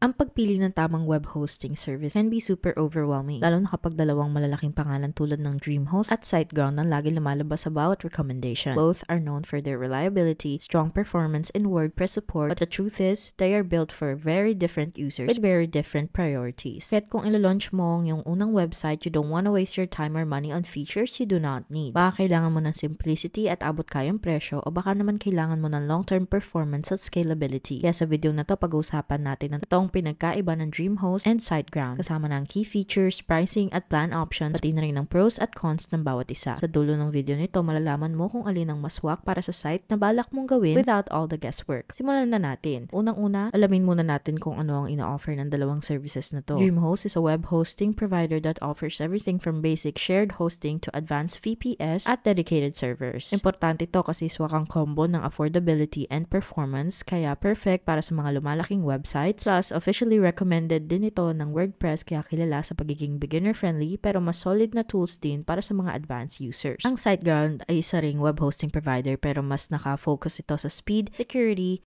Ang pagpili ng tamang web hosting service can be super overwhelming, lalo na kapag dalawang malalaking pangalan tulad ng DreamHost at SiteGround ang lagi lumalabas sa bawat recommendation. Both are known for their reliability, strong performance, and WordPress support, but the truth is, they are built for very different users with very different priorities. Kaya't kung ilo-launch mo yung unang website, you don't wanna waste your time or money on features you do not need. Baka kailangan mo ng simplicity at abot kayang presyo, o baka naman kailangan mo ng long-term performance at scalability. Kaya sa video na to, pag-uusapan natin ang totoong pinagkaiba ng DreamHost and SiteGround, kasama ng key features, pricing at plan options, pati na rin ng pros at cons ng bawat isa. Sa dulo ng video nito, malalaman mo kung alin ang mas swak para sa site na balak mong gawin without all the guesswork. Simulan na natin. Unang-una, alamin muna natin kung ano ang ina-offer ng dalawang services na to. DreamHost is a web hosting provider that offers everything from basic shared hosting to advanced VPS at dedicated servers. Importante to kasi swak ang combo ng affordability and performance, kaya perfect para sa mga lumalaking websites. Plus, officially recommended din ito ng WordPress, kaya kilala sa pagiging beginner-friendly pero mas solid na tools din para sa mga advanced users. Ang SiteGround ay isa ring web hosting provider pero mas naka-focus ito sa speed, security,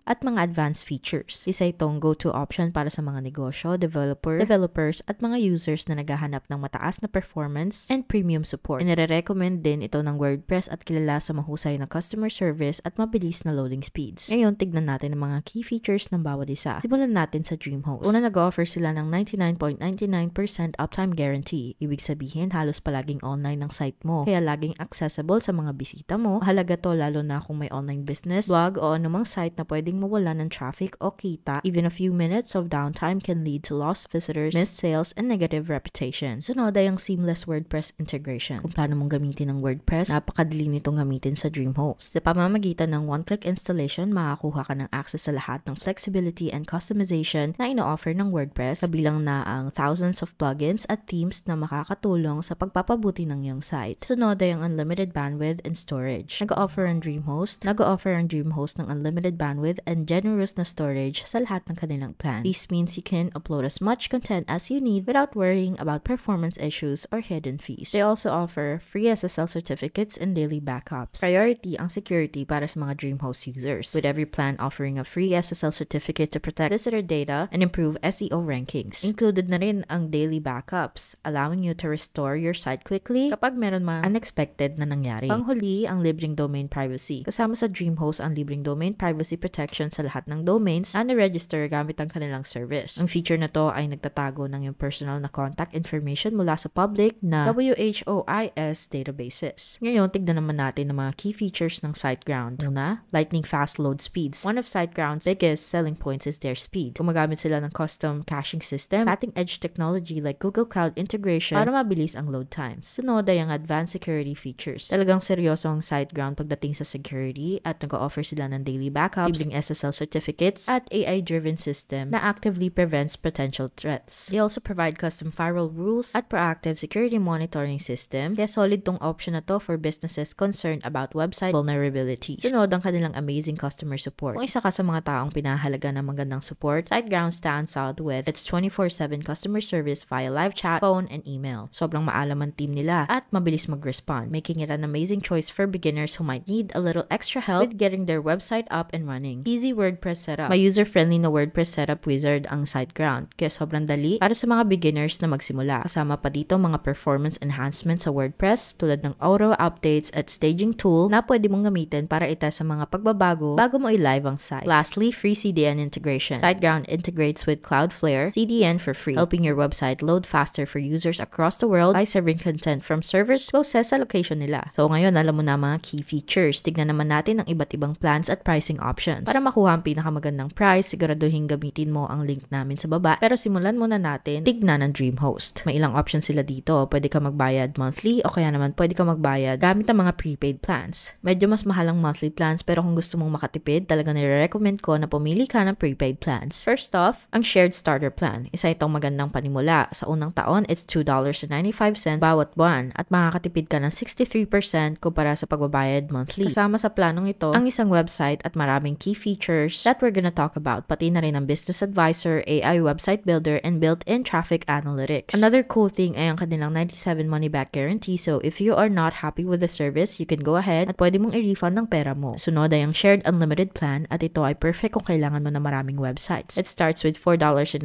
at mga advanced features. Isa itong go-to option para sa mga negosyo, developers, at mga users na naghahanap ng mataas na performance and premium support. Inire-recommend din ito ng WordPress at kilala sa mahusay na customer service at mabilis na loading speeds. Ngayon, tignan natin ang mga key features ng bawat isa. Simulan natin sa DreamHost. Una, nag-offer sila ng 99.99% uptime guarantee. Ibig sabihin, halos palaging online ang site mo, kaya laging accessible sa mga bisita mo. Mahalaga to lalo na kung may online business, blog, o anumang site na pwedeng mawala ng traffic o kita. Even a few minutes of downtime can lead to lost visitors, missed sales, and negative reputation. Sunod ay ang seamless WordPress integration. Kung plano mong gamitin ng WordPress, napakadali nitong gamitin sa DreamHost. Sa pamamagitan ng one-click installation, makakuha ka ng access sa lahat ng flexibility and customization na ino-offer ng WordPress, kabilang na ang thousands of plugins at themes na makakatulong sa pagpapabuti ng iyong site. Sunod ay ang unlimited bandwidth and storage. Nag-offer ang DreamHost ng unlimited bandwidth and generous na storage sa lahat ng kanilang plans. This means you can upload as much content as you need without worrying about performance issues or hidden fees. They also offer free SSL certificates and daily backups. Priority ang security para sa mga DreamHost users, with every plan offering a free SSL certificate to protect visitor data and improve SEO rankings. Included na rin ang daily backups, allowing you to restore your site quickly kapag meron mga unexpected na nangyari. Panghuli, ang libreng domain privacy. Kasama sa DreamHost ang libreng domain privacy protection sa lahat ng domains na na-register gamit ang kanilang service. Ang feature na to ay nagtatago ng yung personal na contact information mula sa public na WHOIS databases. Ngayon, tignan naman natin ang mga key features ng SiteGround. Una, lightning fast load speeds. One of SiteGround's biggest selling points is their speed. Gumagamit sila ng custom caching system, cutting-edge technology like Google Cloud integration para mabilis ang load times. Sunod ay ang advanced security features. Talagang seryoso ang SiteGround pagdating sa security at nag-offer sila ng daily backups, libreng SSL certificates, at AI-driven system na actively prevents potential threats. They also provide custom firewall rules at proactive security monitoring system, kaya solid tong option na to for businesses concerned about website vulnerabilities. Sunod ang kanilang amazing customer support. Kung isa ka sa mga taong pinahalaga ng magandang support, SiteGround stands out with its 24/7 customer service via live chat, phone, and email. Sobrang maalam ang team nila at mabilis mag-respond, making it an amazing choice for beginners who might need a little extra help with getting their website up and running. Easy WordPress setup. May user-friendly na WordPress setup wizard ang SiteGround, kaya sobrang dali para sa mga beginners na magsimula. Kasama pa dito mga performance enhancements sa WordPress tulad ng auto updates at staging tool na pwede mong gamitin para itest sa mga pagbabago bago mo i-live ang site. Lastly, free CDN integration. SiteGround integrates with Cloudflare CDN for free, helping your website load faster for users across the world by serving content from servers closest sa location nila. So ngayon, alam mo na mga key features. Tignan naman natin ang iba't ibang plans at pricing options. Para makuha ang pinakamagandang price, siguraduhin gamitin mo ang link namin sa baba. Pero simulan muna natin tignan ang DreamHost. May ilang options sila dito. Pwede ka magbayad monthly o kaya naman pwede ka magbayad gamit ang mga prepaid plans. Medyo mas mahal ang monthly plans pero kung gusto mong makatipid, talaga nire-recommend ko na pumili ka ng prepaid plans. First off, ang shared starter plan. Isa itong magandang panimula. Sa unang taon, it's $2.95 bawat buwan at makakatipid ka ng 63% kumpara sa pagbabayad monthly. Kasama sa planong ito ang isang website at maraming key features that we're gonna talk about, pati na rin ang Business Advisor, AI Website Builder, and built-in traffic analytics. Another cool thing ay ang kanilang 97 money-back guarantee, so if you are not happy with the service, you can go ahead at pwede mong i-refund ng pera mo. Sunod ay ang Shared Unlimited Plan at ito ay perfect kung kailangan mo na maraming websites. It starts with $4.95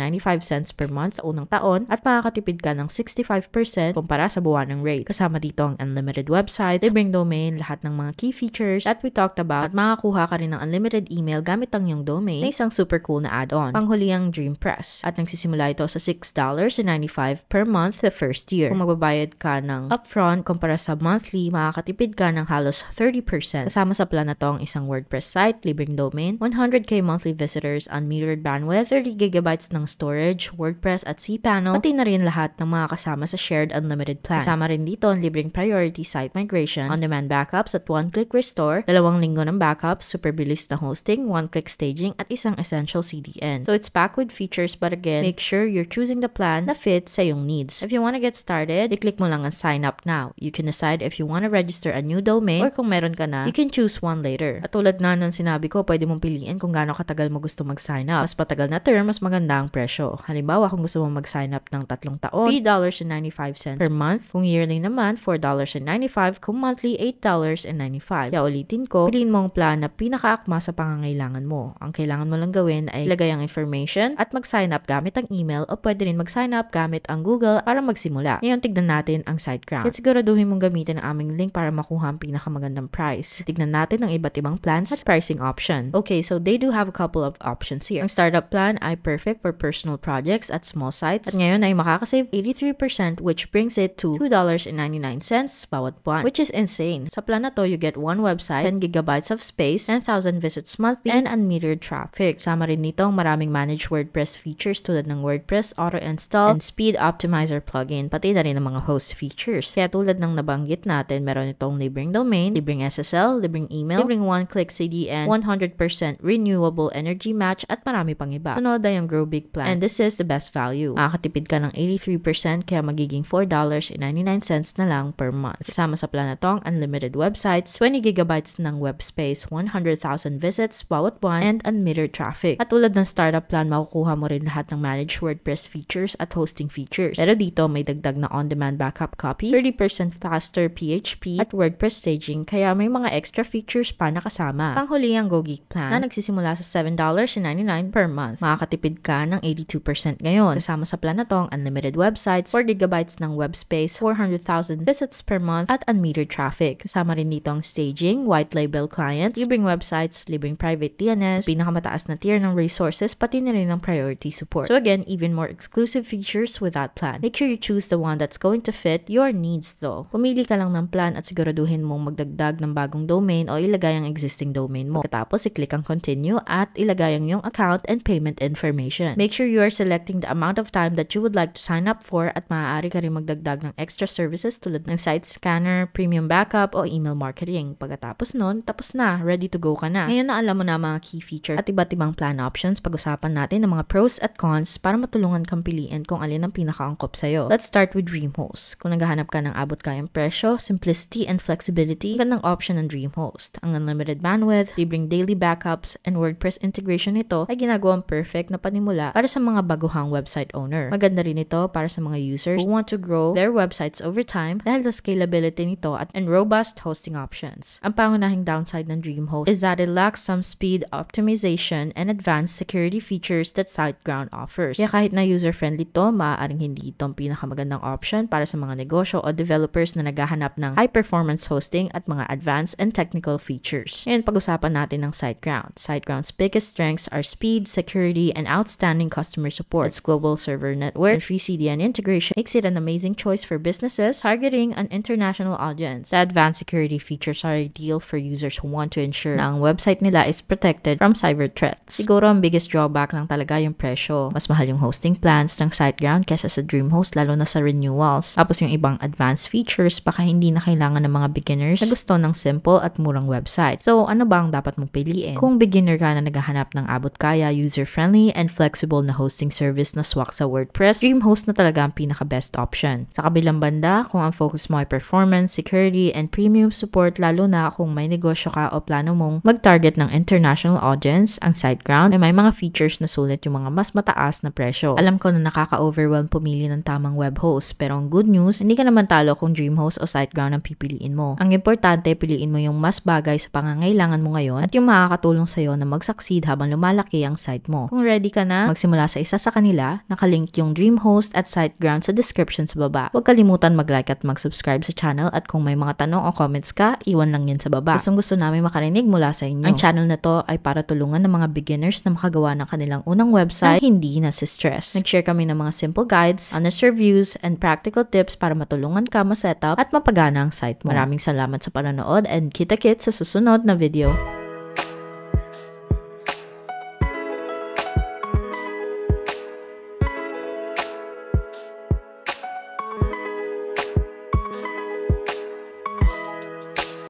per month sa unang taon at makakatipid ka ng 65% kumpara sa buwanang rate. Kasama dito ang unlimited websites, libreng domain, lahat ng mga key features that we talked about, at makakuha ka rin ng unlimited email gamit ang iyong domain na isang super cool na add-on. Panghuli ang DreamPress at nagsisimula ito sa $6.95 per month the first year. Kung magbabayad ka ng upfront kumpara sa monthly, makakatipid ka ng halos 30%. Kasama sa plan na to ang isang WordPress site, libreng domain, 100k monthly visitors, unmetered bandwidth, 30GB ng storage, WordPress at cPanel, pati na rin lahat ng mga kasama sa Shared Unlimited Plan. Kasama rin dito ang libreng priority site migration, on-demand backups at one-click restore, 2 linggo ng backups, super bilis na hosting, one-click staging, at isang essential CDN. So it's packed with features, but again, make sure you're choosing the plan na fit sa iyong needs. If you want to get started, i-click mo lang ang sign up now. You can decide if you want to register a new domain or kung meron ka na, you can choose one later. At tulad na ng sinabi ko, pwede mong piliin kung gaano katagal mo gusto mag-sign up. Mas patagal na term, mas maganda ang presyo. Halimbawa, kung gusto mong mag-sign up ng 3 taon, $3.95 per month. Kung yearly naman, $4.95. Kung monthly, $8.95. Kaya ulitin ko, piliin mo ang plan na pinakaakma sa pangangailangan mo. Ang kailangan mo lang gawin ay ilagay ang information at mag-sign up gamit ang email, o pwede rin mag-sign up gamit ang Google para magsimula. Ngayon, tignan natin ang SiteGround. At siguraduhin mong gamitin ang aming link para makuha ang pinakamagandang price. Tignan natin ang iba't ibang plans at pricing option. Okay, so they do have a couple of options here. Ang startup plan ay perfect for personal projects at small sites. At ngayon ay makakasave 83%, which brings it to $2.99 bawat buwan, which is insane. Sa plan na to, you get one website, 10GB of space, 10,000 visits monthly, and unmetered traffic. Sama rin nito ang maraming managed WordPress features tulad ng WordPress Auto Install and Speed Optimizer plugin, pati na rin ang mga host features. Kaya tulad ng nabanggit natin, meron itong libreng domain, libreng SSL, libreng email, libreng one-click CDN, 100% renewable energy match, at marami pang iba. Sunod ay ang Grow Big Plan, and this is the best value. Makakatipid ka ng 83%, kaya magiging $4.99 na lang per month. Kasama sa plan na to ang unlimited websites, 20GB ng web space, 100,000 visits bawat buwan, and unmetered traffic. At tulad ng startup plan, makukuha mo rin lahat ng managed WordPress features at hosting features. Pero dito may dagdag na on-demand backup copies, 30% faster PHP at WordPress staging, kaya may mga extra features pa na kasama. Panghuli ang Go Geek Plan na nagsisimula sa $7.99 per month. Makakatipid ka ng 82% ngayon. Kasama sa plan na to ang unlimited websites, 4GB ng web space, 400,000 visits per month, at unmetered traffic. Kasama rin dito ang staging, white label clients, libreng websites, libreng private DNS, pinakamataas na tier ng resources, pati na rin ang priority support. So again, even more exclusive features with that plan. Make sure you choose the one that's going to fit your needs though. Pumili ka lang ng plan at siguraduhin mong magdagdag ng bagong domain o ilagay ang existing domain mo. Pagkatapos, i-click ang continue at ilagay ang iyong account and payment information. Make sure you are selecting the amount of time that you would like to sign up for, at maaari ka rin magdagdag ng extra services tulad ng site scanner, premium backup, o email marketing. Pagkatapos nun, tapos na, ready to go ka na. Ngayon na alam mo na mga key features at iba't ibang plan options, pag-usapan natin ng mga pros at cons para matulungan kang piliin kung alin ang pinakaangkop sa'yo. Let's start with DreamHost. Kung naghahanap ka ng abot kayang presyo, simplicity, and flexibility, magandang option ng DreamHost. Ang unlimited bandwidth, libreng daily backups, and WordPress integration nito ay ginagawang perfect na panimula para sa mga baguhang website owner. Maganda rin ito para sa mga users who want to grow their websites over time dahil sa scalability nito and robust hosting options. Ang pangunahing downside ng DreamHost is that it lacks some speed optimization and advanced security features that SiteGround offers. Kaya kahit na user-friendly to, maaaring hindi itong pinakamagandang option para sa mga negosyo o developers na naghahanap ng high-performance hosting at mga advanced and technical features. Ngayon, pag-usapan natin ng SiteGround. SiteGround's biggest strengths are speed, security, and outstanding customer support. Its global server network and free CDN integration makes it an amazing choice for businesses targeting an international audience. The advanced security features are ideal for users who want to ensure na ang website nila is protected from cyber threats. Siguro ang biggest drawback lang talaga yung presyo. Mas mahal yung hosting plans ng SiteGround kesa sa DreamHost, lalo na sa renewals. Tapos yung ibang advanced features, baka hindi na kailangan ng mga beginners na gusto ng simple at murang website. So, ano ba ang dapat mong piliin? Kung beginner ka na naghahanap ng abot-kaya, user-friendly, and flexible na hosting service na swak sa WordPress, DreamHost na talaga ang pinaka-best option. Sa kabilang banda, kung ang focus mo ay performance, security, and premium support, lalo na kung may negosyo ka o plano mong mag-target ng international audience ang SiteGround, may mga features na sulit yung mga mas mataas na presyo. Alam ko na nakaka-overwhelm pumili ng tamang web host, pero ang good news, hindi ka naman talo kung DreamHost o SiteGround ang pipiliin mo. Ang importante, piliin mo yung mas bagay sa pangangailangan mo ngayon at yung makakatulong sa'yo na mag-succeed habang lumalaki ang site mo. Kung ready ka na magsimula sa isa sa kanila, nakalink yung DreamHost at SiteGround sa description sa baba. Huwag kalimutan mag-like at mag-subscribe sa channel at kung may mga tanong o comments ka, iwan lang yan sa baba. Gusto namin makarinig mula sa inyo. Ang channel na to ay para tulungan ng mga beginners na makagawa ng kanilang unang website na hindi nasi-stress. Nag-share kami ng mga simple guides, honest reviews, and practical tips para matulungan ka ma-setup at mapagana ang site mo. Maraming salamat sa panonood and kita-kits sa susunod na video.